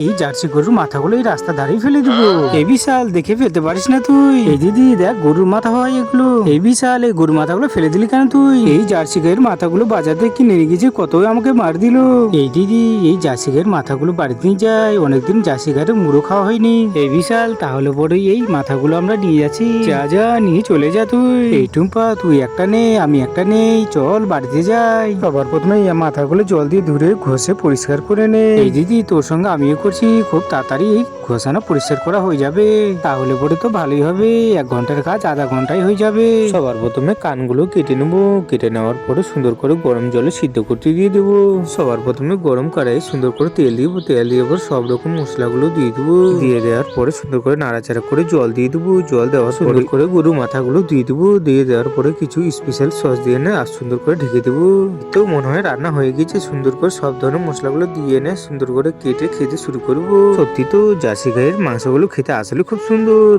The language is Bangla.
এই জার্সি গরুর মাথাগুলো এই রাস্তা ধারেই ফেলে দিব। এই বিশাল, দেখে ফেলতে পারিস না তুই? এই দিদি দেখ, গরুর মাথা হয় এগুলো। এই বিশাল, এই গরুর মাথাগুলো ফেলে দিলি কেন তুই? এই জার্সি গায়ের মাথাগুলো বাজার থেকে কিনে নিয়ে গেছে, কতই আমাকে মার দিল। এই দিদি, এই জার্সি গায়ের মাথাগুলো বাড়িতে নিয়ে যাই, অনেকদিন জার্সি গায়ের মুড়ো খাওয়া হয়নি। এই বিশাল, তাহলে পরে এই মাথাগুলো আমরা নিয়ে যাচ্ছি। যা যা, নিয়ে চলে যা তুই। এই টুম্পা, তুই একটা নে, আমি একটা নেই, চল বাড়িতে যাই। সবার প্রথমে এই মাথাগুলো জল দিয়ে ধুয়ে ঘষে পরিষ্কার করে নে। এই দিদি, তোর সঙ্গে আমিও করছি, খুব তাড়াতাড়ি এই ঘষানো পরিষ্কার করা হয়ে যাবে। তাহলে পরে তো ভালোই হবে, 1 ঘন্টার কাজ আধা ঘন্টায় হয়ে যাবে। সবার প্রথমে কানগুলো কেটে নেবো। কেটে নেওয়ার পরে সুন্দর করে গরম জলে সিদ্ধ করতে দিয়ে দেবো। সবার প্রথমে গরম কড়াই সুন্দর করে তেল দিব। তেল দিয়ে পর সব রকম মশলাগুলো দিয়ে দেবো। দিয়ে দেওয়ার পরে সুন্দর করে নাড়াচাড়া করে জল দিয়ে দেবো। জল দেওয়ার সুন্দর করে গরু মাথাগুলো দিয়ে দেবো। দিয়ে দেওয়ার পরে কিছু স্পেশাল সস দিয়ে নে আর সুন্দর করে ঢেকে দেবো। তো মনে হয় রান্না হয়ে গেছে। সুন্দর করে সব ধরনের মশলাগুলো দিয়ে নে সুন্দর করে কেটে খেতে শুরু করবো। সত্যি তো জার্সি গাইয়ের মাংসগুলো খেতে আসলে খুব সুন্দর।